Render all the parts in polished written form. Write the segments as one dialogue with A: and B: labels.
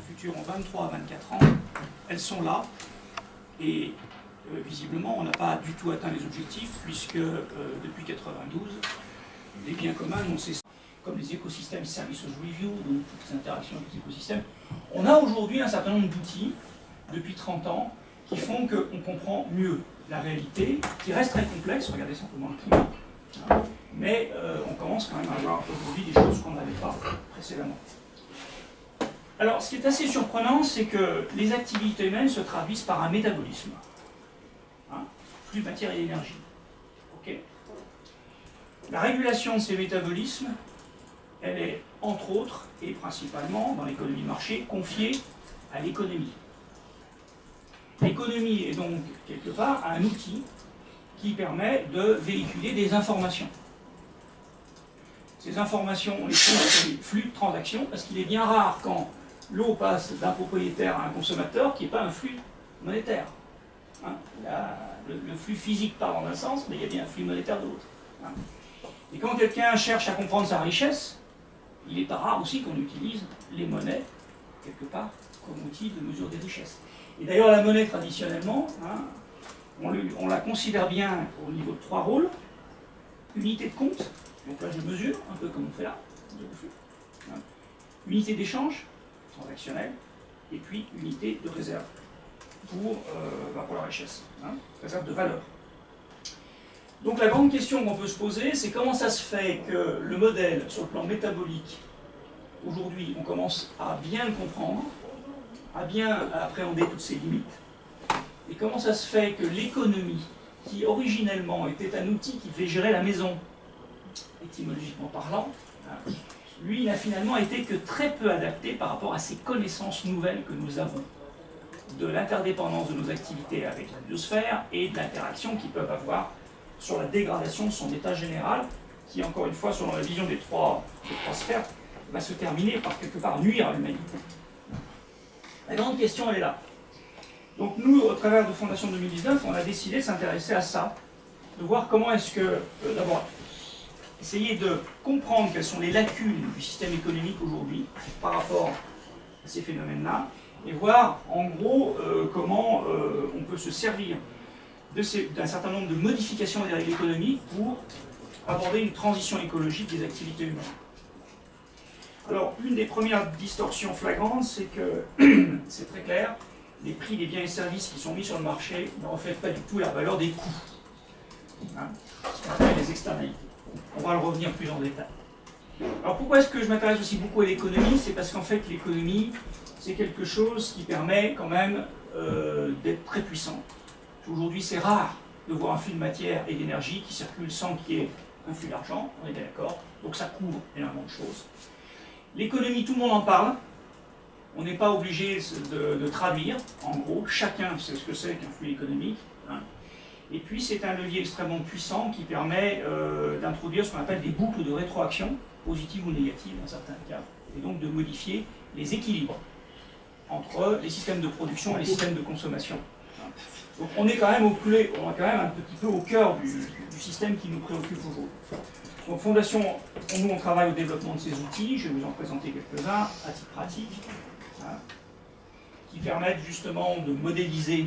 A: futur en 23 à 24 ans, elles sont là. Et visiblement, on n'a pas du tout atteint les objectifs, puisque depuis 92, les biens communs n'ont cessé, comme les écosystèmes services review, donc toutes les interactions avec les écosystèmes. On a aujourd'hui un certain nombre d'outils, depuis 30 ans, qui font qu'on comprend mieux la réalité, qui reste très complexe, regardez simplement le climat, hein, mais on commence quand même à avoir aujourd'hui des choses qu'on n'avait pas précédemment. Alors, ce qui est assez surprenant, c'est que les activités humaines se traduisent par un métabolisme. Hein, flux de matière et d'énergie. Okay. La régulation de ces métabolismes, elle est, entre autres, et principalement, dans l'économie de marché, confiée à l'économie. L'économie est donc, quelque part, un outil qui permet de véhiculer des informations. Ces informations, on les trouve sur les flux de transactions, parce qu'il est bien rare quand l'eau passe d'un propriétaire à un consommateur qui n'est pas un flux monétaire. Hein, le flux physique part dans un sens, mais il y a bien un flux monétaire de l'autre. Hein. Et quand quelqu'un cherche à comprendre sa richesse, il n'est pas rare aussi qu'on utilise les monnaies, quelque part, comme outil de mesure des richesses. Et d'ailleurs, la monnaie, traditionnellement, hein, on la considère bien au niveau de 3 rôles. Unité de compte, donc là je mesure, un peu comme on fait là, hein. Unité d'échange, transactionnelle, et puis unité de réserve pour la richesse, hein, réserve de valeur. Donc la grande question qu'on peut se poser, c'est comment ça se fait que le modèle, sur le plan métabolique, aujourd'hui, on commence à bien le comprendre, à bien appréhender toutes ses limites, et comment ça se fait que l'économie, qui originellement était un outil qui devait gérer la maison, étymologiquement parlant, hein, lui, il n'a finalement été que très peu adapté par rapport à ces connaissances nouvelles que nous avons de l'interdépendance de nos activités avec la biosphère et de l'interaction qu'ils peuvent avoir sur la dégradation de son état général, qui, encore une fois, selon la vision des trois sphères, va se terminer par quelque part nuire à l'humanité. La grande question, elle est là. Donc nous, au travers de Fondation 2019, on a décidé de s'intéresser à ça, de voir comment est-ce que, d'abord, essayer de comprendre quelles sont les lacunes du système économique aujourd'hui par rapport à ces phénomènes-là, et voir en gros comment on peut se servir d'un certain nombre de modifications des règles économiques pour aborder une transition écologique des activités humaines. Alors, une des premières distorsions flagrantes, c'est que, c'est très clair, les prix des biens et services qui sont mis sur le marché ne reflètent pas du tout la valeur des coûts, hein, ce qu'on appelle les externalités. On va le revenir plus en détail. Alors pourquoi est-ce que je m'intéresse aussi beaucoup à l'économie? C'est parce qu'en fait l'économie, c'est quelque chose qui permet quand même d'être très puissant. Aujourd'hui c'est rare de voir un flux de matière et d'énergie qui circule sans qu'il y ait un flux d'argent, on est bien d'accord, donc ça couvre énormément de choses. L'économie, tout le monde en parle, on n'est pas obligé de traduire, en gros, chacun sait ce que c'est qu'un flux économique, hein. Et puis c'est un levier extrêmement puissant qui permet d'introduire ce qu'on appelle des boucles de rétroaction, positives ou négatives dans certains cas, et donc de modifier les équilibres entre les systèmes de production et les systèmes de consommation. Donc on est quand même, on est quand même un petit peu au cœur du système qui nous préoccupe aujourd'hui. Donc Fondation, nous on travaille au développement de ces outils, je vais vous en présenter quelques-uns à titre pratique, hein, qui permettent justement de modéliser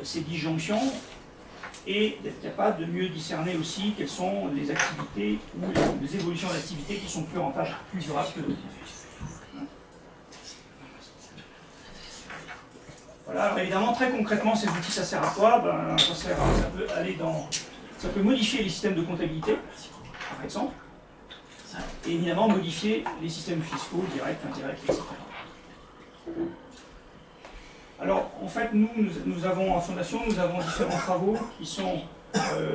A: ces disjonctions et d'être capable de mieux discerner aussi quelles sont les activités ou les évolutions d'activités qui sont plus rentables, plus durables que d'autres. Voilà, alors évidemment, très concrètement, ces outils, ça sert à quoi? Ben, ça peut aller dans... Ça peut modifier les systèmes de comptabilité, par exemple, et évidemment modifier les systèmes fiscaux, directs, indirects, etc. Alors, en fait, nous avons en Fondation, nous avons différents travaux qui sont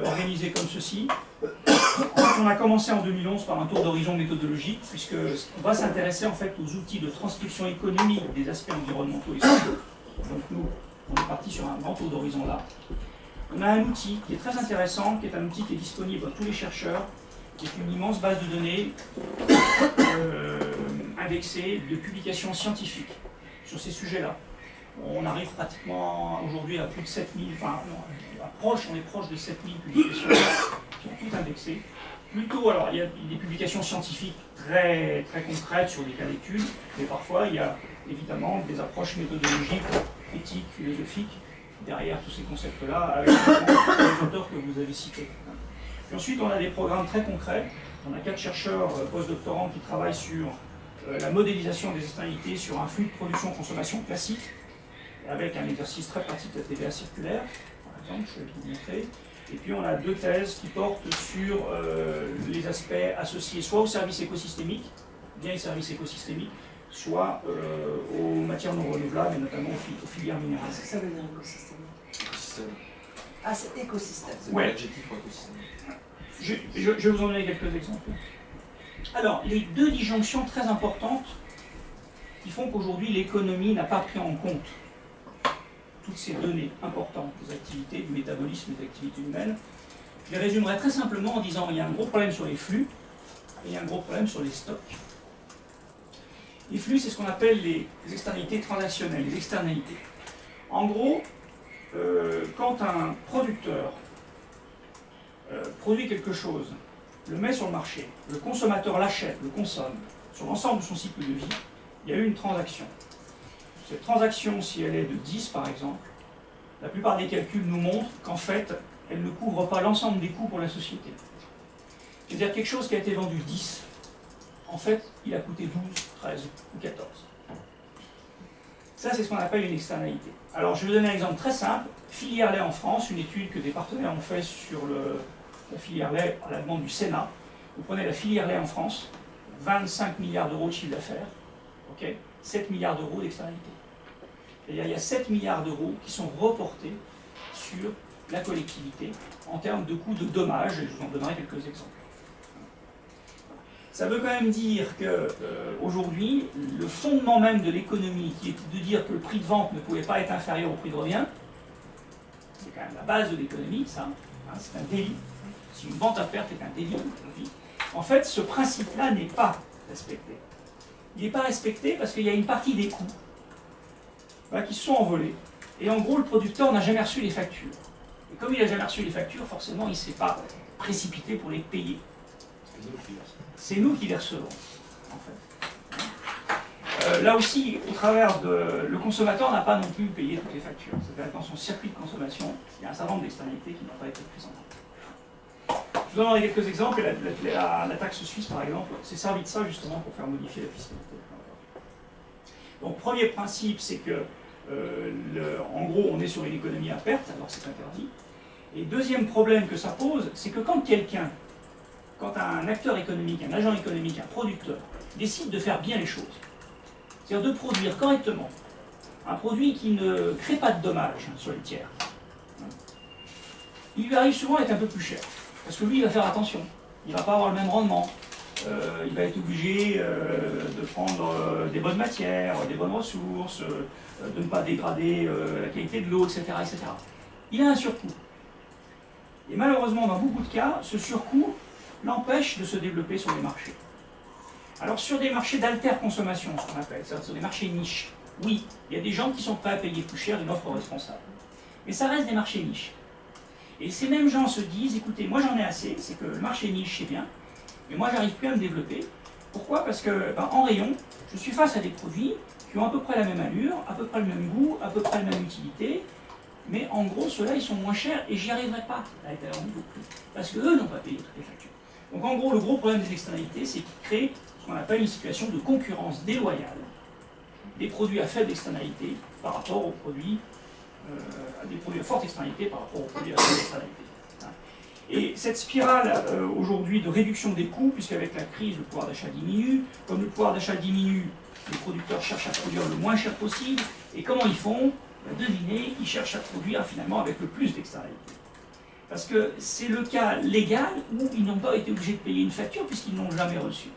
A: organisés comme ceci. On a commencé en 2011 par un tour d'horizon méthodologique, puisqu'on va s'intéresser en fait aux outils de transcription économique des aspects environnementaux et sociaux. Donc nous, on est parti sur un grand tour d'horizon là. On a un outil qui est très intéressant, qui est un outil qui est disponible à tous les chercheurs, qui est une immense base de données indexée de publications scientifiques sur ces sujets-là. On arrive pratiquement aujourd'hui à plus de 7000, enfin, on est proche de 7000 publications qui ont tout indexé. Plutôt, alors il y a des publications scientifiques très concrètes sur des cas d'études, mais parfois il y a évidemment des approches méthodologiques, éthiques, philosophiques, derrière tous ces concepts-là, avec les auteurs que vous avez cités. Puis ensuite, on a des programmes très concrets. On a 4 chercheurs postdoctorants qui travaillent sur la modélisation des externalités sur un flux de production-consommation classique, avec un exercice très pratique de la TVA circulaire, par exemple, je vais vous montrer. Et puis on a 2 thèses qui portent sur les aspects associés soit aux services écosystémiques, bien les services écosystémiques, soit aux matières non renouvelables, et notamment aux filières minérales.
B: Qu'est-ce que ça veut dire écosystémique?
C: Écosystème.
B: Ah, c'est écosystème.
C: C'est
A: Ouais.
C: l'adjectif pour écosystème.
A: Je vais vous en donner quelques exemples. Alors, les 2 disjonctions très importantes qui font qu'aujourd'hui l'économie n'a pas pris en compte toutes ces données importantes des activités, du métabolisme des activités humaines, je les résumerai très simplement en disant qu'il y a un gros problème sur les flux et il y a un gros problème sur les stocks. Les flux, c'est ce qu'on appelle les externalités transactionnelles, les externalités. En gros, quand un producteur produit quelque chose, le met sur le marché, le consommateur l'achète, le consomme, sur l'ensemble de son cycle de vie, il y a eu une transaction. Cette transaction, si elle est de 10 par exemple, la plupart des calculs nous montrent qu'en fait, elle ne couvre pas l'ensemble des coûts pour la société. C'est-à-dire quelque chose qui a été vendu 10, en fait, il a coûté 12, 13 ou 14. Ça, c'est ce qu'on appelle une externalité. Alors, je vais vous donner un exemple très simple. Filière lait en France, une étude que des partenaires ont fait sur la filière lait à la demande du Sénat. Vous prenez la filière lait en France, 25 milliards d'euros de chiffre d'affaires, okay, 7 milliards d'euros d'externalité. C'est-à-dire il y a 7 milliards d'euros qui sont reportés sur la collectivité en termes de coûts de dommages, et je vous en donnerai quelques exemples. Ça veut quand même dire qu'aujourd'hui, le fondement même de l'économie, qui est de dire que le prix de vente ne pouvait pas être inférieur au prix de revient, c'est quand même la base de l'économie, ça, hein, c'est un délit. Si une vente à perte est un délit, en fait, ce principe-là n'est pas respecté. Il n'est pas respecté parce qu'il y a une partie des coûts qui se sont envolés. Et en gros, le producteur n'a jamais reçu les factures. Et comme il n'a jamais reçu les factures, forcément, il ne s'est pas précipité pour les payer. C'est nous qui les recevons, en fait. Là aussi, au travers de... Le consommateur n'a pas non plus payé toutes les factures. C'est-à-dire que dans son circuit de consommation, il y a un certain nombre d'externalités qui n'ont pas été prises en compte. Je vous donnerai quelques exemples. La taxe suisse, par exemple, s'est servi de ça justement pour faire modifier la fiscalité. Donc, premier principe, c'est que, en gros, on est sur une économie à perte, alors c'est interdit. Et deuxième problème que ça pose, c'est que quand un acteur économique, un agent économique, un producteur, décide de faire bien les choses, c'est-à-dire de produire correctement un produit qui ne crée pas de dommages sur les tiers, il lui arrive souvent d'être un peu plus cher. Parce que lui, il va faire attention. Il ne va pas avoir le même rendement. Il va être obligé de prendre des bonnes matières, des bonnes ressources, de ne pas dégrader la qualité de l'eau, etc., etc. Il a un surcoût. Et malheureusement, dans beaucoup de cas, ce surcoût l'empêche de se développer sur les marchés. Alors sur des marchés d'alter-consommation, ce qu'on appelle, c'est-à-dire sur des marchés niches, oui, il y a des gens qui sont prêts à payer plus cher d'une offre responsable. Mais ça reste des marchés niches. Et ces mêmes gens se disent, écoutez, moi j'en ai assez, c'est que le marché niche c'est bien, mais moi j'arrive plus à me développer. Pourquoi? Parce que en rayon, je suis face à des produits qui ont à peu près la même allure, à peu près le même goût, à peu près la même utilité, mais en gros ceux-là ils sont moins chers et j'y arriverai pas à être à leur niveau de prix, parce qu'eux n'ont pas payé toutes les factures. Donc en gros le gros problème des externalités, c'est qu'ils créent ce qu'on appelle une situation de concurrence déloyale des produits à faible externalité par rapport aux produits à des produits à forte externalité par rapport aux produits à faible externalité. Et cette spirale aujourd'hui de réduction des coûts, puisqu'avec la crise le pouvoir d'achat diminue, comme le pouvoir d'achat diminue, les producteurs cherchent à produire le moins cher possible, et comment ils font? Devinez, ils cherchent à produire finalement avec le plus d'externalité. Parce que c'est le cas légal où ils n'ont pas été obligés de payer une facture puisqu'ils n'ont jamais reçu.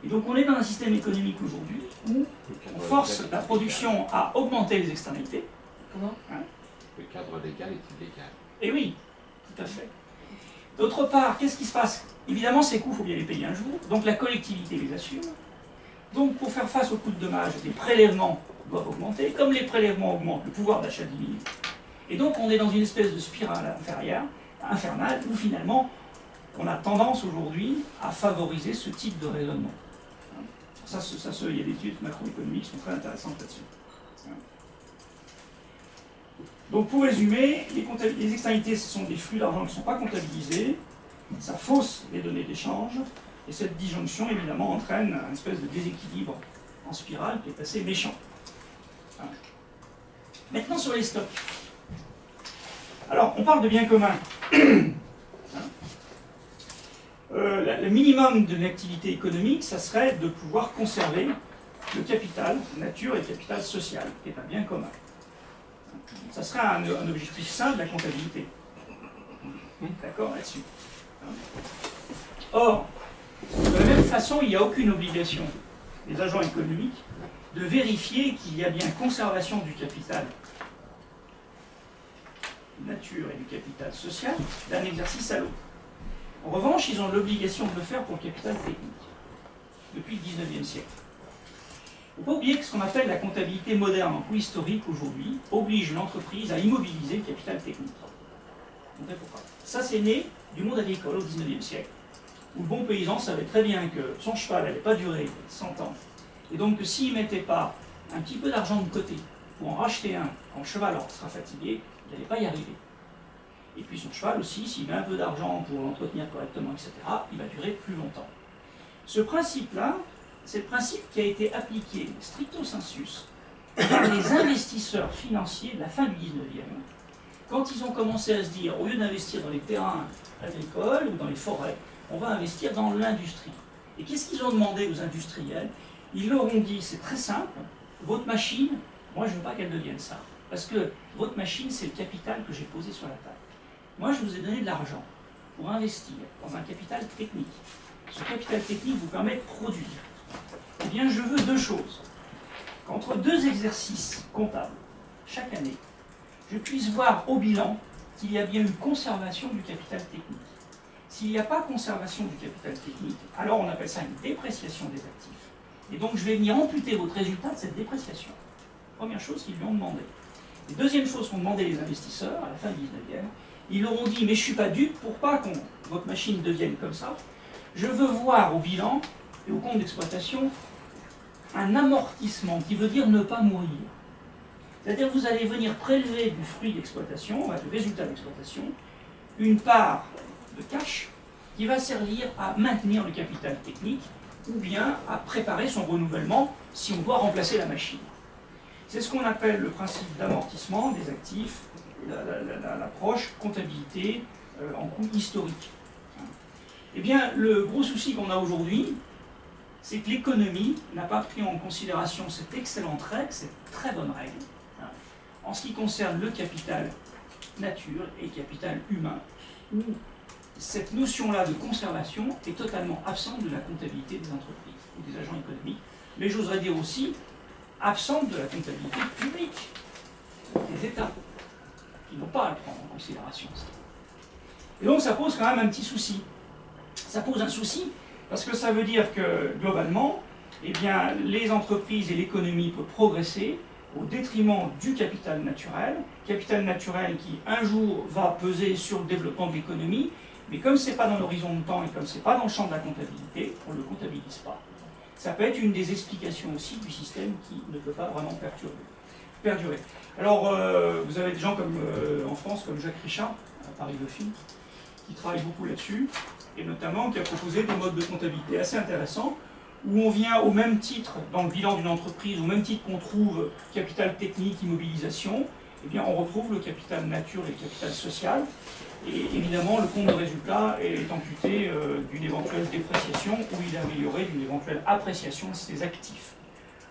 A: Et donc on est dans un système économique aujourd'hui où on force la production à augmenter les externalités.
B: Comment?
D: Le cadre légal est illégal.
A: Et oui, tout à fait. D'autre part, qu'est-ce qui se passe? Évidemment, ces coûts, il faut bien les payer un jour, donc la collectivité les assume. Donc pour faire face aux coûts de dommages, les prélèvements doivent augmenter. Comme les prélèvements augmentent, le pouvoir d'achat diminue. Et donc on est dans une espèce de spirale infernale où finalement on a tendance aujourd'hui à favoriser ce type de raisonnement. Il y a des études macroéconomiques qui sont très intéressantes là-dessus. Donc pour résumer, les externalités, ce sont des flux d'argent qui ne sont pas comptabilisés, ça fausse les données d'échange, et cette disjonction, évidemment, entraîne une espèce de déséquilibre en spirale qui est assez méchant. Maintenant sur les stocks. Alors, on parle de biens communs. Le minimum de l'activité économique, ça serait de pouvoir conserver le capital nature et le capital social, qui est un bien commun. Ça serait un objectif sain de la comptabilité. D'accord là-dessus. Or, de la même façon, il n'y a aucune obligation des agents économiques de vérifier qu'il y a bien conservation du capital nature et du capital social d'un exercice à l'autre. En revanche, ils ont l'obligation de le faire pour le capital technique, depuis le 19e siècle. Il ne faut pas oublier que ce qu'on appelle la comptabilité moderne ou historique aujourd'hui oblige l'entreprise à immobiliser le capital technique. Pourquoi ? Ça, c'est né du monde agricole au 19e siècle, où le bon paysan savait très bien que son cheval n'allait pas durer 100 ans, et donc que s'il ne mettait pas un petit peu d'argent de côté pour en racheter un quand le cheval sera fatigué, il n'allait pas y arriver. Et puis son cheval aussi, s'il met un peu d'argent pour l'entretenir correctement, etc., il va durer plus longtemps. Ce principe-là, c'est le principe qui a été appliqué stricto sensus par les investisseurs financiers de la fin du 19e, quand ils ont commencé à se dire, au lieu d'investir dans les terrains agricoles ou dans les forêts, on va investir dans l'industrie. Et qu'est-ce qu'ils ont demandé aux industriels? Ils leur ont dit, c'est très simple, votre machine, moi je ne veux pas qu'elle devienne ça. Parce que votre machine, c'est le capital que j'ai posé sur la table. Moi, je vous ai donné de l'argent pour investir dans un capital technique. Ce capital technique vous permet de produire. Eh bien, je veux deux choses. Qu'entre deux exercices comptables, chaque année, je puisse voir au bilan qu'il y a bien eu conservation du capital technique. S'il n'y a pas conservation du capital technique, alors on appelle ça une dépréciation des actifs. Et donc, je vais venir amputer votre résultat de cette dépréciation. Première chose qu'ils lui ont demandé. Et deuxième chose qu'ont demandé les investisseurs à la fin du 19e, ils leur ont dit, mais je ne suis pas dupe, pour pas que votre machine devienne comme ça, je veux voir au bilan et au compte d'exploitation un amortissement, qui veut dire ne pas mourir. C'est-à-dire que vous allez venir prélever du fruit d'exploitation, du résultat d'exploitation, une part de cash qui va servir à maintenir le capital technique ou bien à préparer son renouvellement si on doit remplacer la machine. C'est ce qu'on appelle le principe d'amortissement des actifs, l'approche comptabilité en coût historique. Eh bien, le gros souci qu'on a aujourd'hui, c'est que l'économie n'a pas pris en considération cette excellente règle, cette très bonne règle, en ce qui concerne le capital nature et le capital humain, où cette notion-là de conservation est totalement absente de la comptabilité des entreprises ou des agents économiques, mais j'oserais dire aussi absente de la comptabilité publique des États, qui n'ont pas à le prendre en considération. Et donc ça pose quand même un petit souci. Ça pose un souci parce que ça veut dire que globalement, eh bien, les entreprises et l'économie peuvent progresser au détriment du capital naturel qui un jour va peser sur le développement de l'économie, mais comme ce n'est pas dans l'horizon de temps et comme ce n'est pas dans le champ de la comptabilité, on ne le comptabilise pas. Ça peut être une des explications aussi du système qui ne peut pas vraiment perdurer. Alors, vous avez des gens comme, en France comme Jacques Richard, à Paris Dauphine, qui travaille beaucoup là-dessus, et notamment qui a proposé des modes de comptabilité assez intéressants, où on vient au même titre, dans le bilan d'une entreprise, au même titre qu'on trouve capital technique, immobilisation, eh bien on retrouve le capital nature et le capital social, et évidemment le compte de résultat est amputé d'une éventuelle dépréciation, ou il est amélioré d'une éventuelle appréciation de ses actifs.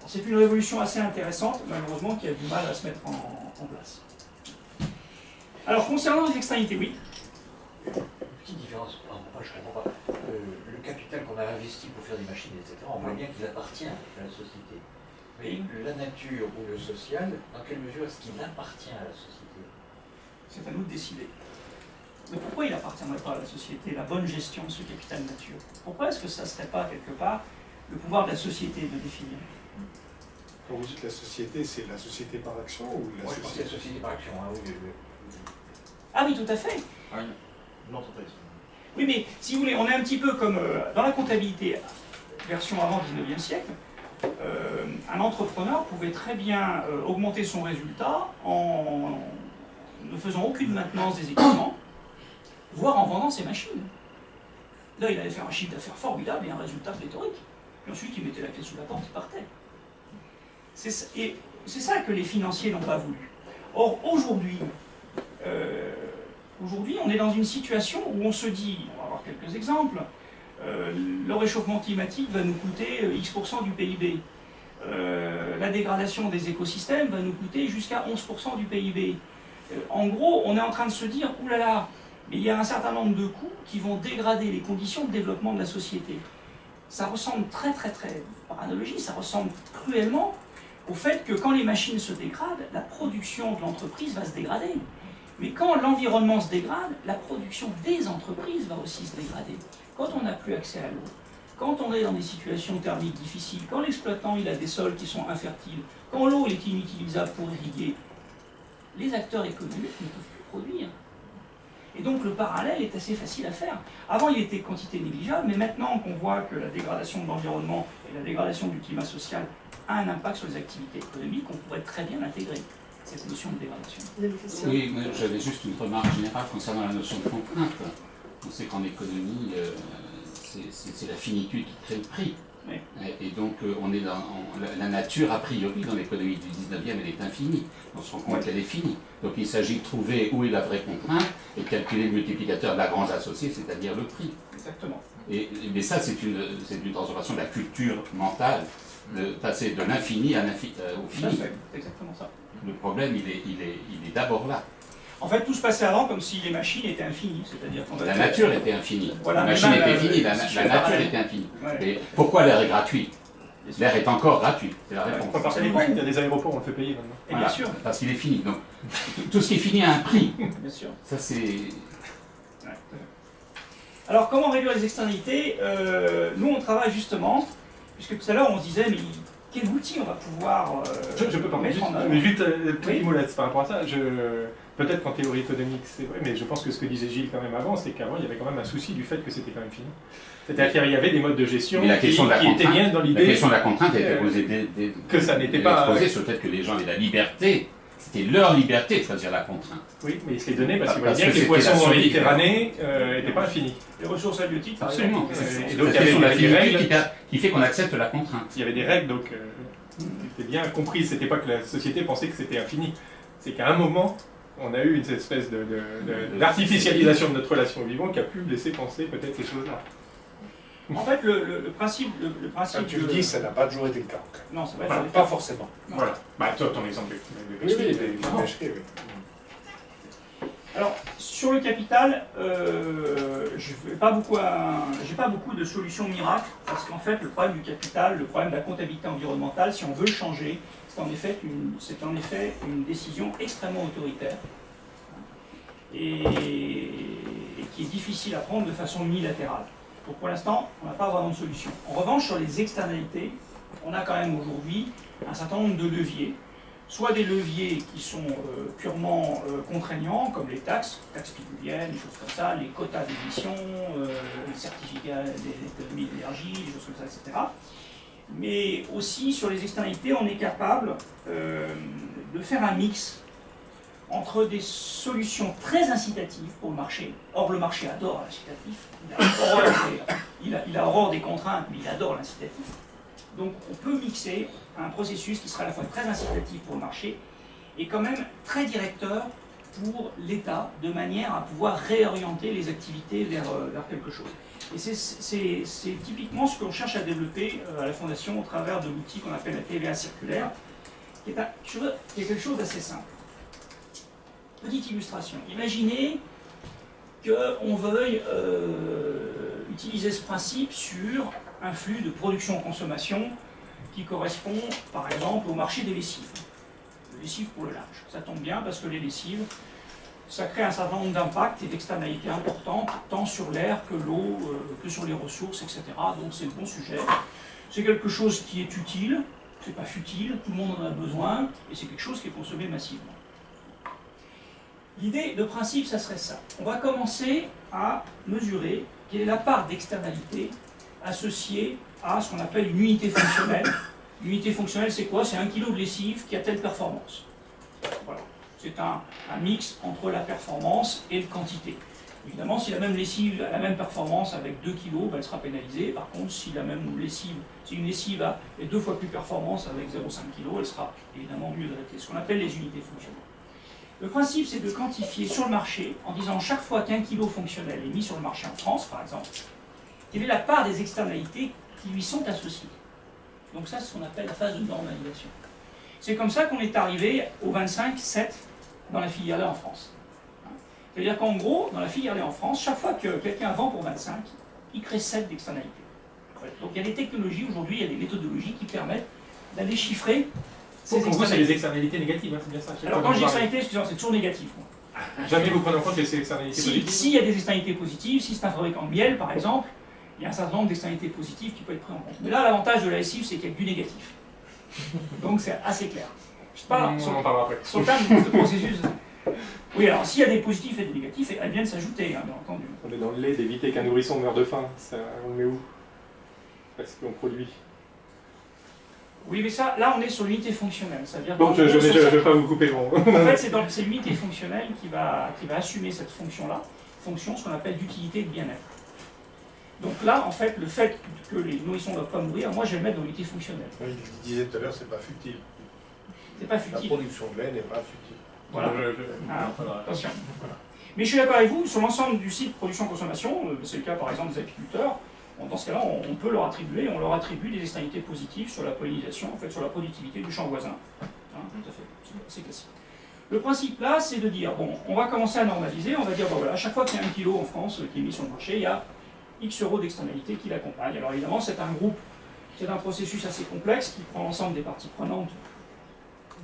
A: C'est une révolution assez intéressante, malheureusement, qui a du mal à se mettre en place. Alors, concernant les externalités, oui.
C: Petite différence, moi je ne comprends pas. Le capital qu'on a investi pour faire des machines, etc., on voit bien qu'il appartient à la société. Mais la nature ou le social, dans quelle mesure est-ce qu'il appartient à la société?
A: C'est à nous de décider. Mais pourquoi il n'appartiendrait pas à la société, la bonne gestion de ce capital nature? Pourquoi est-ce que ça ne serait pas, quelque part, le pouvoir de la société de définir?
E: Quand vous dites la société, c'est la société par action ou la
C: Moi je pense que c'est la société par action, hein, oui.
A: Ah oui, tout à fait.
F: Une entreprise.
A: Oui, mais si vous voulez, on est un petit peu comme dans la comptabilité, version avant 19e siècle, un entrepreneur pouvait très bien augmenter son résultat en ne faisant aucune maintenance des équipements, voire en vendant ses machines. Là, il allait faire un chiffre d'affaires formidable et un résultat pléthorique. Puis ensuite, il mettait la clé sous la porte, il partait. Et c'est ça que les financiers n'ont pas voulu. Or, aujourd'hui, on est dans une situation où on se dit, on va avoir quelques exemples, le réchauffement climatique va nous coûter X% du PIB. La dégradation des écosystèmes va nous coûter jusqu'à 11% du PIB. En gros, on est en train de se dire, oulala, mais il y a un certain nombre de coûts qui vont dégrader les conditions de développement de la société. Ça ressemble très, par analogie, ça ressemble cruellement au fait que quand les machines se dégradent, la production de l'entreprise va se dégrader. Mais quand l'environnement se dégrade, la production des entreprises va aussi se dégrader. Quand on n'a plus accès à l'eau, quand on est dans des situations thermiques difficiles, quand l'exploitant il a des sols qui sont infertiles, quand l'eau est inutilisable pour irriguer, les acteurs économiques ne peuvent plus produire. Et donc le parallèle est assez facile à faire. Avant il était quantité négligeable, mais maintenant qu'on voit que la dégradation de l'environnement et la dégradation du climat social a un impact sur les activités économiques, on pourrait très bien intégrer cette notion de dégradation.
D: Oui, moi j'avais juste une remarque générale concernant la notion de contrainte. On sait qu'en économie, c'est la finitude qui crée le prix.
A: Oui.
D: Et donc on est dans la nature, a priori, dans l'économie du 19e, elle est infinie. On se rend compte qu'elle est finie. Donc il s'agit de trouver où est la vraie contrainte et de calculer le multiplicateur de Lagrange associé, c'est-à-dire le prix.
A: Exactement.
D: Mais ça, c'est une transformation de la culture mentale, de passer de l'infini au fini.
A: C'est exactement ça.
D: Le problème, il est d'abord là.
A: En fait, tout se passait avant comme si les machines étaient infinies, c'est-à-dire qu'on
D: La nature était infinie.
A: Voilà,
D: la machine était finie,
A: la
D: nature était infinie.
A: Ouais.
D: Mais pourquoi l'air est gratuit? L'air est encore gratuit, c'est la réponse.
E: Parce qu'il y a des aéroports, on le fait payer maintenant.
A: Et bien sûr.
D: Parce qu'il est fini. Donc, tout ce qui est fini a un prix.
A: Bien sûr.
D: Ça, c'est...
A: Ouais. Alors, comment réduire les externalités? Nous, on travaille justement, puisque tout à l'heure, on se disait, mais quel outil on va pouvoir
E: Je peux pas
A: mettre en œuvre?
E: mais juste un petit
A: Oui.
E: mot là par rapport à ça. Peut-être qu'en théorie économique c'est vrai, mais je pense que ce que disait Gilles quand même avant, c'est qu'avant il y avait quand même un souci du fait que c'était quand même fini. C'est-à-dire qu'il y avait des modes de gestion
D: Mais la question de la
E: qui étaient bien dans
D: La
E: l'idée
D: question de la contrainte a été posée
E: que ça n'était pas
D: exposée sur le fait que les gens avaient la liberté. C'était leur liberté de choisir la contrainte.
E: Oui, mais il se les donnait parce qu'il
D: Parce
E: voyait bien
D: que
E: que les
D: c'était la
E: poissons en
D: survie.
E: Méditerranée n'étaient pas infinis.
A: Les ressources halieutiques, par
D: Absolument.
A: exemple.
E: Et
D: C'est
E: donc,
D: la
E: il y avait
D: question de la
E: des
D: finitude
E: règles.
D: qui fait qu'on accepte la contrainte.
E: Il y avait des règles, donc c'était bien compris. C'était pas que la société pensait que c'était infini. C'est qu'à un moment, on a eu une espèce d'artificialisation de notre relation au vivant qui a pu laisser penser peut-être ces choses-là.
A: En fait, le principe
F: Tu le dis, ça n'a pas toujours été le cas.
A: Non, ça va
F: Enfin,
A: être...
F: pas forcément.
E: Voilà. Bah, toi, ton exemple de
F: Oui, oui,
E: évidemment.
A: Alors, sur le capital, j'ai pas beaucoup de solutions miracles, parce qu'en fait, le problème du capital, le problème de la comptabilité environnementale, si on veut le changer, c'est en effet une décision extrêmement autoritaire et qui est difficile à prendre de façon unilatérale. Donc pour l'instant, on n'a pas vraiment de solution. En revanche, sur les externalités, on a quand même aujourd'hui un certain nombre de leviers. Soit des leviers qui sont purement contraignants, comme les taxes pécuniaires, des choses comme ça, les quotas d'émission, les certificats d'économie d'énergie, des choses comme ça, etc. Mais aussi, sur les externalités, on est capable de faire un mix entre des solutions très incitatives pour le marché. Or, le marché adore l'incitatif, il a horreur des contraintes, mais il adore l'incitatif. Donc on peut mixer un processus qui sera à la fois très incitatif pour le marché et quand même très directeur pour l'État, de manière à pouvoir réorienter les activités vers quelque chose. Et c'est typiquement ce qu'on cherche à développer à la Fondation au travers de l'outil qu'on appelle la TVA circulaire, qui est quelque chose d'assez simple. Petite illustration. Imaginez qu'on veuille utiliser ce principe sur un flux de production-consommation qui correspond, par exemple, au marché des lessives. Les lessives pour le linge. Ça tombe bien parce que les lessives, ça crée un certain nombre d'impacts et d'externalités importantes, tant sur l'air que l'eau, que sur les ressources, etc. Donc c'est le bon sujet. C'est quelque chose qui est utile, c'est pas futile, tout le monde en a besoin, et c'est quelque chose qui est consommé massivement. L'idée de principe, ça serait ça. On va commencer à mesurer quelle est la part d'externalité associée à ce qu'on appelle une unité fonctionnelle. L'unité fonctionnelle, c'est quoi? C'est 1 kg de lessive qui a telle performance. Voilà. C'est un mix entre la performance et la quantité. Évidemment, si la même lessive a la même performance avec 2 kg, ben, elle sera pénalisée. Par contre, si la même lessive, si une lessive a 2 fois plus performance avec 0,5 kg, elle sera évidemment mieux traitée. Ce qu'on appelle les unités fonctionnelles. Le principe, c'est de quantifier sur le marché, en disant chaque fois qu'un kilo fonctionnel est mis sur le marché en France, par exemple, quelle est la part des externalités qui lui sont associées. Donc ça, c'est ce qu'on appelle la phase de normalisation. C'est comme ça qu'on est arrivé au 25,7 dans la filière lait en France. C'est-à-dire qu'en gros, dans la filière lait en France, chaque fois que quelqu'un vend pour 25, il crée 7 d'externalités. Donc il y a des technologies aujourd'hui, il y a des méthodologies qui permettent d'aller chiffrer ces
E: Pour vous, c'est
A: externalités.
E: les externalités négatives, hein, c'est bien ça.
A: Alors quand je dis externalités, excusez-moi, c'est toujours négatif.
E: Jamais vous prenez en compte les externalités positives.
A: S'il y a des externalités positives, si c'est un fabricant de miel par exemple, il y a un certain nombre d'externalités positives qui peuvent être prises en compte. Mais là, l'avantage de la lessive, c'est qu'il y a du négatif. Donc c'est assez clair. Je parle
E: On en parlera après.
A: sur le terme de processus. Oui, alors s'il y a des positifs et des négatifs, elles viennent s'ajouter, hein, bien entendu.
E: On est dans le lait d'éviter qu'un nourrisson meure de faim. Ça, on le met où? Parce qu'on produit.
A: Oui, mais ça, là, on est sur l'unité fonctionnelle. C'est-à-dire
E: Bon, je ne vais pas vous couper. Bon.
A: En fait, c'est l'unité fonctionnelle qui va assumer cette fonction-là, ce qu'on appelle d'utilité et de bien-être. Donc là, en fait, le fait que les nourrissons ne doivent pas mourir, moi, je vais le mettre dans l'unité fonctionnelle.
F: Oui, il disait tout à l'heure, c'est pas futile.
A: C'est pas
F: La
A: futile.
F: production de lait n'est pas futile.
A: Voilà. Attention. Voilà. Mais je suis d'accord avec vous, sur l'ensemble du site production-consommation, c'est le cas par exemple des apiculteurs, dans ce cas-là, on peut leur attribuer, on leur attribue des externalités positives sur la pollinisation, en fait, sur la productivité du champ voisin. Hein, tout à fait, c'est classique. Le principe là, c'est de dire, bon, on va commencer à normaliser, on va dire, bon voilà, à chaque fois qu'il y a 1 kilo en France qui est mis sur le marché, il y a X euros d'externalités qui l'accompagnent. Alors évidemment, c'est un groupe, c'est un processus assez complexe qui prend l'ensemble des parties prenantes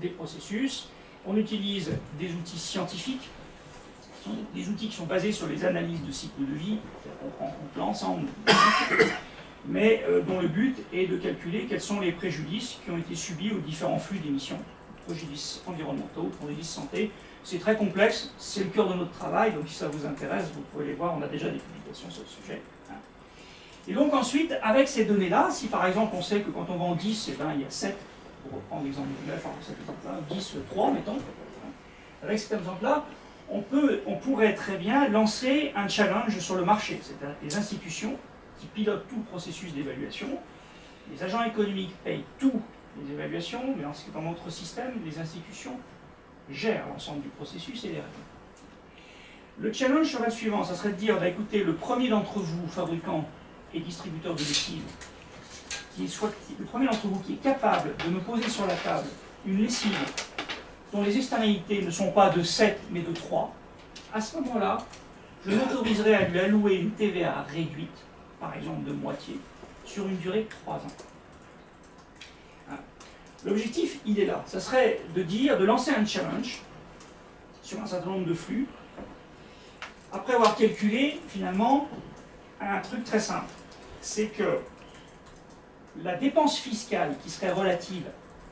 A: des processus. On utilise des outils scientifiques, des outils qui sont basés sur les analyses de cycle de vie, on prend en compte l'ensemble, mais dont le but est de calculer quels sont les préjudices qui ont été subis aux différents flux d'émissions, préjudices environnementaux, préjudices santé. C'est très complexe, c'est le cœur de notre travail, donc si ça vous intéresse, vous pouvez les voir, on a déjà des publications sur le sujet. Et donc ensuite, avec ces données-là, si par exemple on sait que quand on vend 10, eh ben, il y a 7, pour reprendre l'exemple de enfin, cet exemple-là, 10, 3, mettons, avec cet exemple-là, on pourrait très bien lancer un challenge sur le marché, c'est-à-dire les institutions qui pilotent tout le processus d'évaluation, les agents économiques payent toutes les évaluations, mais dans notre système, les institutions gèrent l'ensemble du processus et les règles. Le challenge serait le suivant, ça serait de dire, bah, écoutez, le premier d'entre vous, fabricant et distributeur de lessive, le premier d'entre vous qui est capable de me poser sur la table une lessive dont les externalités ne sont pas de 7 mais de 3, à ce moment-là, je m'autoriserai à lui allouer une TVA réduite, par exemple de moitié, sur une durée de 3 ans. Hein. L'objectif, il est là. Ça serait de lancer un challenge sur un certain nombre de flux, après avoir calculé, finalement, un truc très simple. C'est que la dépense fiscale qui serait relative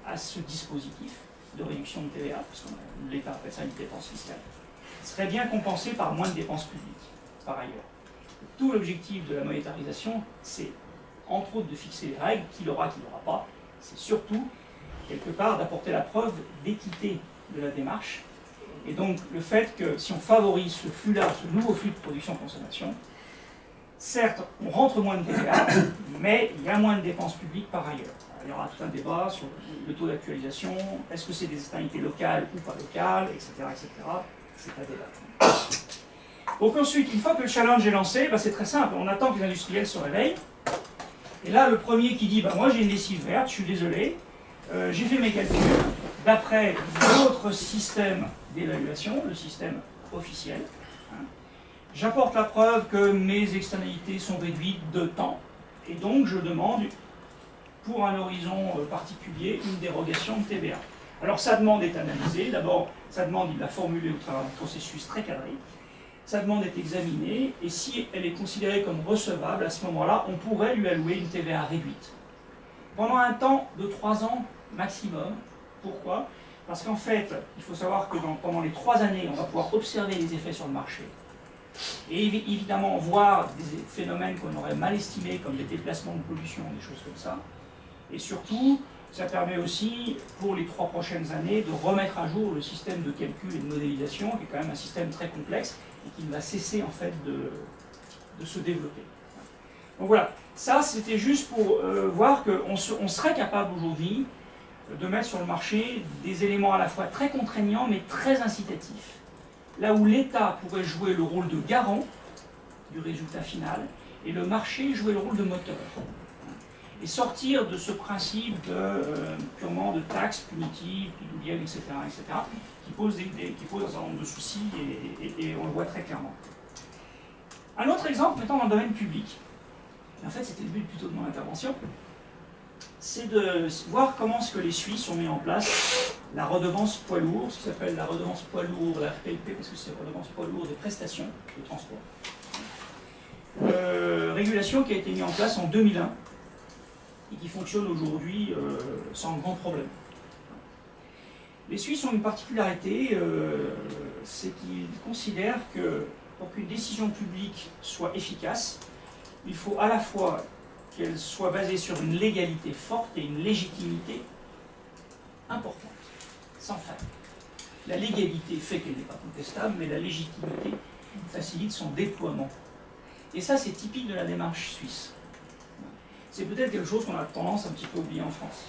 A: à ce dispositif de réduction de TVA, parce que l'État appelle ça une dépense fiscale, serait bien compensée par moins de dépenses publiques, par ailleurs. Tout l'objectif de la monétarisation, c'est entre autres de fixer les règles, qui l'aura, qui l'aura pas. C'est surtout, quelque part, d'apporter la preuve d'équité de la démarche. Et donc, le fait que si on favorise ce flux-là, ce nouveau flux de production-consommation, certes, on rentre moins de TVA, mais il y a moins de dépenses publiques par ailleurs. Il y aura tout un débat sur le taux d'actualisation, est-ce que c'est des externalités locales ou pas locales, etc. etc. C'est à débattre. Donc ensuite, une fois que le challenge est lancé, bah c'est très simple, on attend que les industriels se réveillent. Et là, le premier qui dit, bah moi j'ai une lessive verte, je suis désolé, j'ai fait mes calculs, d'après d'autres systèmes d'évaluation, le système officiel, hein, j'apporte la preuve que mes externalités sont réduites de temps, et donc je demande, pour un horizon particulier, une dérogation de TVA. Alors sa demande est analysée, d'abord sa demande il l'a formulée au travers d'un processus très cadré, sa demande est examinée, et si elle est considérée comme recevable, à ce moment-là, on pourrait lui allouer une TVA réduite. Pendant un temps de 3 ans maximum. Pourquoi? Parce qu'en fait, il faut savoir que pendant les 3 années, on va pouvoir observer les effets sur le marché. Et évidemment, voir des phénomènes qu'on aurait mal estimés, comme des déplacements de pollution, des choses comme ça. Et surtout, ça permet aussi, pour les 3 prochaines années, de remettre à jour le système de calcul et de modélisation, qui est quand même un système très complexe, et qui ne va cesser en fait de se développer. Donc voilà, ça c'était juste pour voir qu'on serait capable aujourd'hui de mettre sur le marché des éléments à la fois très contraignants, mais très incitatifs. Là où l'État pourrait jouer le rôle de garant du résultat final, et le marché jouer le rôle de moteur. Et sortir de ce principe purement de taxes punitives, bidouillères, etc., qui pose un certain nombre de soucis, et on le voit très clairement. Un autre exemple, maintenant dans le domaine public, et en fait c'était le but plutôt de mon intervention, c'est de voir comment est-ce que les Suisses ont mis en place la redevance poids lourd, ce qui s'appelle la redevance poids lourd, la RPLP, parce que c'est la redevance poids lourd des prestations de transport. Régulation qui a été mise en place en 2001 et qui fonctionne aujourd'hui sans grand problème. Les Suisses ont une particularité, c'est qu'ils considèrent que pour qu'une décision publique soit efficace, il faut à la fois qu'elle soit basée sur une légalité forte et une légitimité importante, sans faille. La légalité fait qu'elle n'est pas contestable, mais la légitimité facilite son déploiement. Et ça, c'est typique de la démarche suisse. C'est peut-être quelque chose qu'on a tendance un petit peu à oublier en France.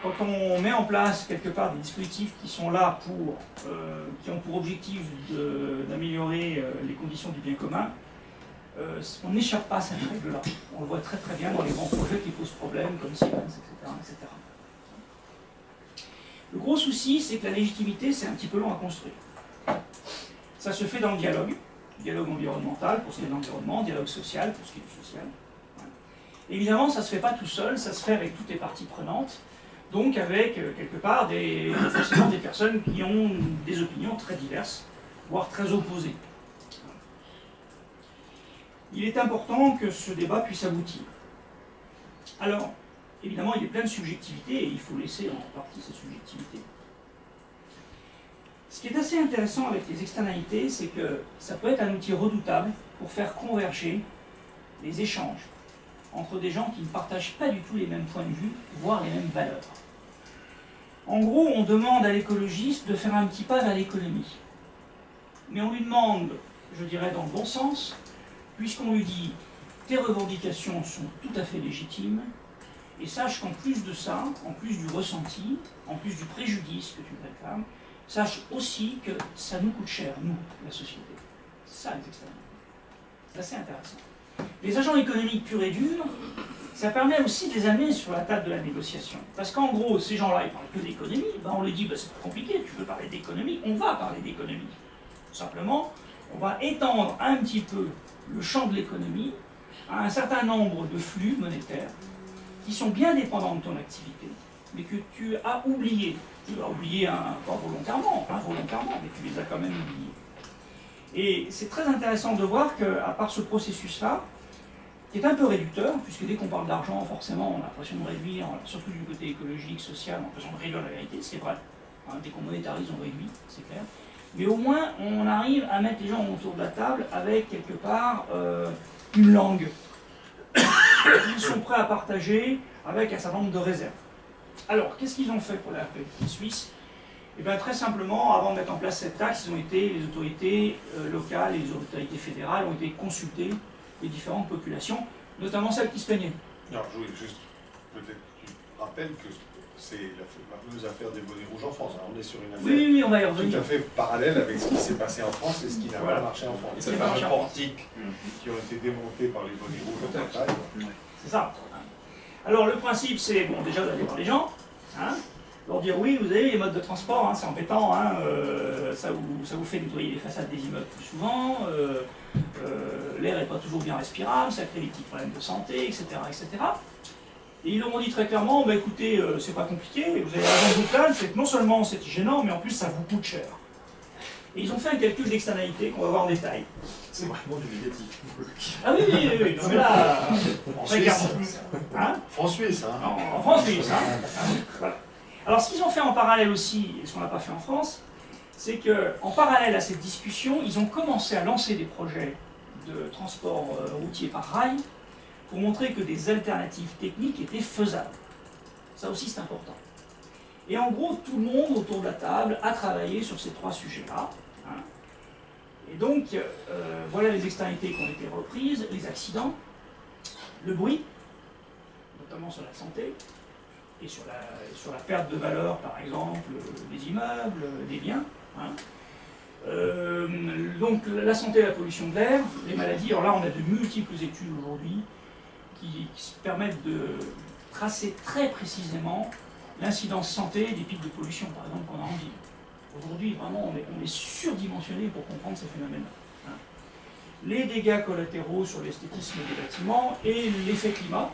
A: Quand on met en place quelque part des dispositifs qui sont là qui ont pour objectif d'améliorer les conditions du bien commun, on n'échappe pas à cette règle-là. On le voit très très bien dans les grands projets qui posent problème, comme Siemens, etc. Le gros souci, c'est que la légitimité, c'est un petit peu long à construire. Ça se fait dans le dialogue environnemental pour ce qui est de l'environnement, dialogue social pour ce qui est du social. Évidemment, ça ne se fait pas tout seul, ça se fait avec toutes les parties prenantes, donc avec, quelque part, forcément des personnes qui ont des opinions très diverses, voire très opposées. Il est important que ce débat puisse aboutir. Alors, évidemment, il y a plein de subjectivités et il faut laisser en partie ces subjectivités. Ce qui est assez intéressant avec les externalités, c'est que ça peut être un outil redoutable pour faire converger les échanges entre des gens qui ne partagent pas du tout les mêmes points de vue, voire les mêmes valeurs. En gros, on demande à l'écologiste de faire un petit pas vers l'économie. Mais on lui demande, je dirais dans le bon sens, puisqu'on lui dit « tes revendications sont tout à fait légitimes, et sache qu'en plus de ça, en plus du ressenti, en plus du préjudice que tu réclames, sache aussi que ça nous coûte cher, nous, la société. » C'est ça les externalités. C'est assez intéressant. Les agents économiques purs et durs, ça permet aussi de les amener sur la table de la négociation. Parce qu'en gros, ces gens-là, ils parlent que d'économie, ben on leur dit, ben, c'est pas compliqué, tu veux parler d'économie, on va parler d'économie. Simplement, on va étendre un petit peu le champ de l'économie à un certain nombre de flux monétaires qui sont bien dépendants de ton activité, mais que tu as oubliés. Tu as oublié, pas volontairement, mais tu les as quand même oubliés. Et c'est très intéressant de voir qu'à part ce processus-là, qui est un peu réducteur, puisque dès qu'on parle d'argent, forcément, on a l'impression de réduire, surtout du côté écologique, social, on a l'impression de réduire la vérité, c'est vrai. Dès qu'on monétarise, on réduit, c'est clair. Mais au moins, on arrive à mettre les gens autour de la table avec, quelque part, une langue qu'ils sont prêts à partager avec un certain nombre de réserves. Alors, qu'est-ce qu'ils ont fait pour la RPLP suisse? Eh bien, très simplement, avant de mettre en place cette taxe, les autorités locales et les autorités fédérales ont été consultées les différentes populations, notamment celles qui se plaignaient.
F: Alors, je voulais juste, peut-être que tu rappelles que c'est la fameuse affaire des bonnets rouges en France. Alors, on est sur une affaire
A: oui, on va y revenir.
F: tout à fait parallèle avec ce qui s'est passé en France et ce qui n'a pas marché en France.
A: C'est
F: Les fameux portiques qui ont été démontés par les bonnets rouges en Bretagne.
A: C'est ça. Alors, le principe, c'est, bon, déjà d'aller voir les gens, leur dire oui, vous avez les modes de transport, c'est embêtant, ça vous fait nettoyer les façades des immeubles plus souvent, l'air n'est pas toujours bien respirable, ça crée des petits problèmes de santé, etc. Et ils leur ont dit très clairement, bah, écoutez, c'est pas compliqué, vous avez raison de vous plaindre, c'est que non seulement c'est gênant, mais en plus ça vous coûte cher. Et ils ont fait un calcul d'externalité qu'on va voir en détail.
G: C'est vraiment du négatif.
A: Ah oui, non, mais là,
F: En Suisse,
A: France Suisse,
F: hein.
A: En France Suisse, voilà. Alors ce qu'ils ont fait en parallèle aussi, et ce qu'on n'a pas fait en France, c'est qu'en parallèle à cette discussion, ils ont commencé à lancer des projets de transport routier par rail pour montrer que des alternatives techniques étaient faisables. Ça aussi c'est important. Et en gros, tout le monde autour de la table a travaillé sur ces trois sujets-là. Hein. Et donc, voilà les externalités qui ont été reprises, les accidents, le bruit, notamment sur la santé, et sur la perte de valeur, par exemple, des immeubles, des biens. Hein. Donc la santé et la pollution de l'air, les maladies. Alors là, on a de multiples études aujourd'hui qui se permettent de tracer très précisément l'incidence santé des pics de pollution, par exemple, qu'on a en ville. Aujourd'hui, vraiment, on est surdimensionné pour comprendre ces phénomènes-là. Hein. Les dégâts collatéraux sur l'esthétisme des bâtiments et l'effet climat,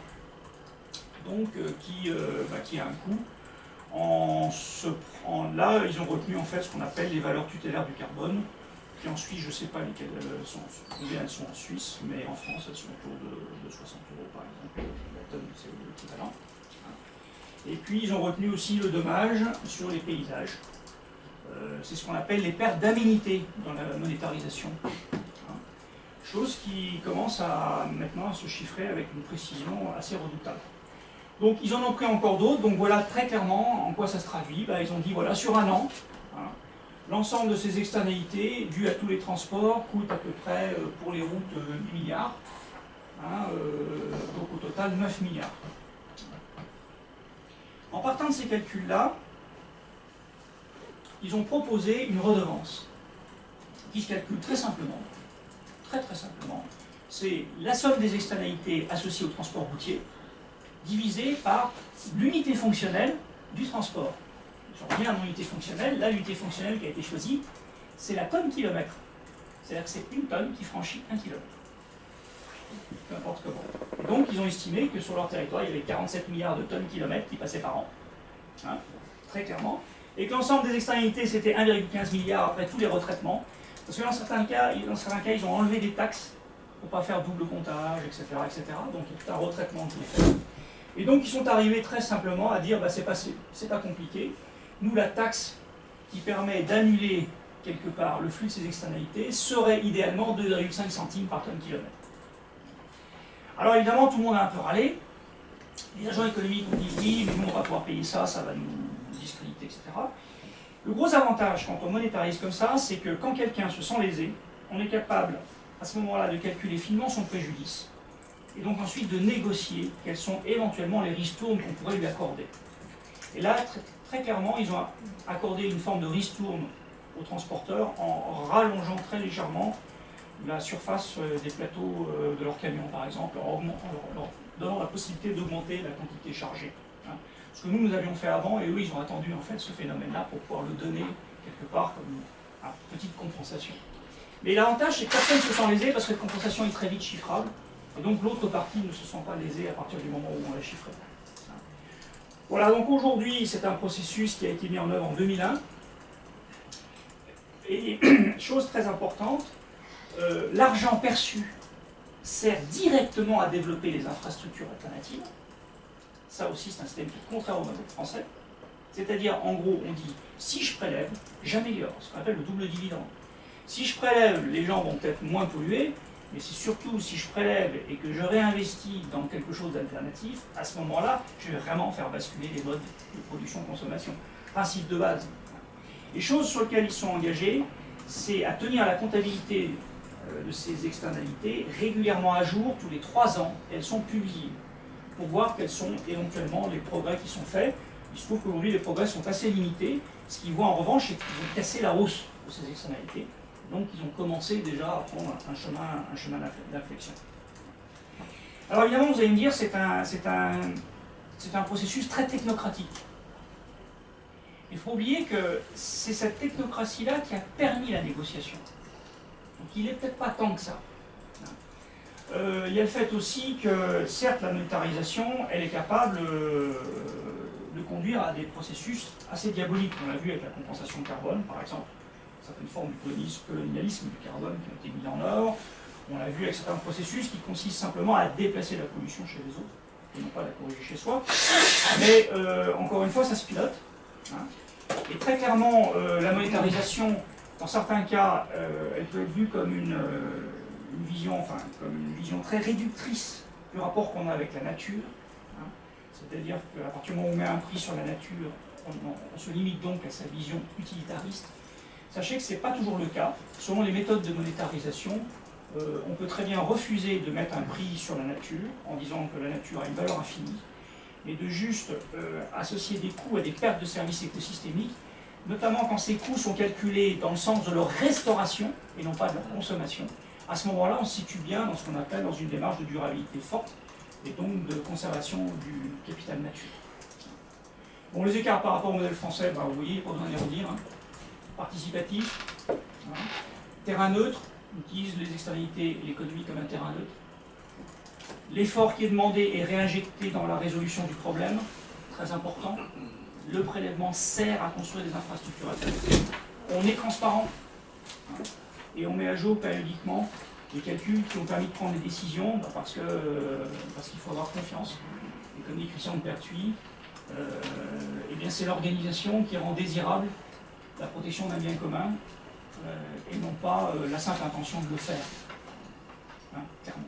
A: donc, qui a un coût. Là, ils ont retenu en fait ce qu'on appelle les valeurs tutélaires du carbone, qui en Suisse, je ne sais pas lesquelles elles sont en Suisse, mais en France, elles sont autour de 60 € par exemple, la tonne, c'est l'équivalent. Et puis, ils ont retenu aussi le dommage sur les paysages. C'est ce qu'on appelle les pertes d'aménité dans la monétarisation. Chose qui commence maintenant à se chiffrer avec une précision assez redoutable. Donc ils en ont pris encore d'autres, donc voilà très clairement en quoi ça se traduit. Ils ont dit voilà, sur un an, hein, l'ensemble de ces externalités dues à tous les transports coûtent à peu près pour les routes 8 milliards, hein, donc au total 9 milliards. En partant de ces calculs-là, ils ont proposé une redevance qui se calcule très simplement, très simplement, c'est la somme des externalités associées au transport routier divisée par l'unité fonctionnelle du transport. Je reviens à mon unité fonctionnelle. Là, l'unité fonctionnelle qui a été choisie, c'est la tonne-kilomètre. C'est-à-dire que c'est une tonne qui franchit 1 kilomètre. Peu importe comment. Et donc, ils ont estimé que sur leur territoire, il y avait 47 milliards de tonnes-kilomètres qui passaient par an. Hein, très clairement. Et que l'ensemble des externalités, c'était 1,15 milliard après tous les retraitements. Parce que dans certains cas, ils ont enlevé des taxes pour ne pas faire double comptage, etc., etc. Donc, il y a tout un retraitement qui est fait. Et donc, ils sont arrivés très simplement à dire, c'est pas compliqué. Nous, la taxe qui permet d'annuler quelque part le flux de ces externalités serait idéalement 2,5 centimes par tonne kilomètre. Alors évidemment, tout le monde a un peu râlé. Les agents économiques ont dit oui, mais nous on va pouvoir payer ça, ça va nous discréditer, etc. Le gros avantage quand on monétarise comme ça, c'est que quand quelqu'un se sent lésé, on est capable à ce moment-là de calculer finement son préjudice et donc ensuite de négocier quels sont éventuellement les ristournes qu'on pourrait lui accorder. Et là, très clairement, ils ont accordé une forme de ristourne aux transporteurs en rallongeant très légèrement la surface des plateaux de leurs camions, par exemple, en leur donnant la possibilité d'augmenter la quantité chargée. Hein. Ce que nous avions fait avant, et eux, ils ont attendu en fait ce phénomène-là pour pouvoir le donner quelque part comme une petite compensation. Mais l'avantage, c'est que personne ne se sent lésé parce que cette compensation est très vite chiffrable, et donc l'autre partie ne se sent pas lésée à partir du moment où on l'a chiffré. Voilà, donc aujourd'hui, c'est un processus qui a été mis en œuvre en 2001. Et chose très importante, l'argent perçu sert directement à développer les infrastructures alternatives. Ça aussi, c'est un système qui est contraire au modèle français. C'est-à-dire, en gros, on dit, si je prélève, j'améliore, ce qu'on appelle le double dividende. Si je prélève, les gens vont peut-être moins polluer, mais c'est surtout si je prélève et que je réinvestis dans quelque chose d'alternatif, à ce moment-là, je vais vraiment faire basculer les modes de production-consommation. Principe de base. Les choses sur lesquelles ils sont engagés, c'est à tenir la comptabilité de ces externalités régulièrement à jour, tous les 3 ans, et elles sont publiées, pour voir quels sont éventuellement les progrès qui sont faits. Il se trouve qu'aujourd'hui, les progrès sont assez limités. Ce qu'ils voient en revanche, c'est qu'ils vont casser la hausse de ces externalités. Donc, ils ont commencé déjà à prendre un chemin d'inflexion. Alors, évidemment, vous allez me dire, c'est un processus très technocratique. Il faut oublier que c'est cette technocratie-là qui a permis la négociation. Donc, il n'est peut-être pas tant que ça. Il y a le fait aussi que, certes, la monétarisation, elle est capable de conduire à des processus assez diaboliques. On l'a vu avec la compensation carbone, par exemple. Certaines formes du colonialisme du carbone qui ont été mis en œuvre. On l'a vu avec certains processus qui consistent simplement à déplacer la pollution chez les autres et non pas la corriger chez soi. Mais encore une fois, ça se pilote. hein. Et très clairement, la monétarisation, dans certains cas, elle peut être vue comme une vision, enfin, comme une vision très réductrice du rapport qu'on a avec la nature. Hein. C'est-à-dire qu'à partir du moment où on met un prix sur la nature, on se limite donc à sa vision utilitariste. Sachez que ce n'est pas toujours le cas. Selon les méthodes de monétarisation, on peut très bien refuser de mettre un prix sur la nature en disant que la nature a une valeur infinie, mais de juste associer des coûts à des pertes de services écosystémiques, notamment quand ces coûts sont calculés dans le sens de leur restauration et non pas de leur consommation. À ce moment-là, on se situe bien dans ce qu'on appelle dans une démarche de durabilité forte et donc de conservation du capital nature. Bon, les écarts par rapport au modèle français, bah, vous voyez, pas besoin de les redire. Hein. Participatif, hein. Terrain neutre, on utilise les externalités et l'économie comme un terrain neutre. L'effort qui est demandé est réinjecté dans la résolution du problème, très important. Le prélèvement sert à construire des infrastructures alternatives. On est transparent, hein, et on met à jour périodiquement les calculs qui ont permis de prendre des décisions, bah, parce qu'il faut avoir confiance. Et comme dit Christian de Pertuis, eh bien c'est l'organisation qui rend désirable la protection d'un bien commun, et non pas la simple intention de le faire, hein, clairement.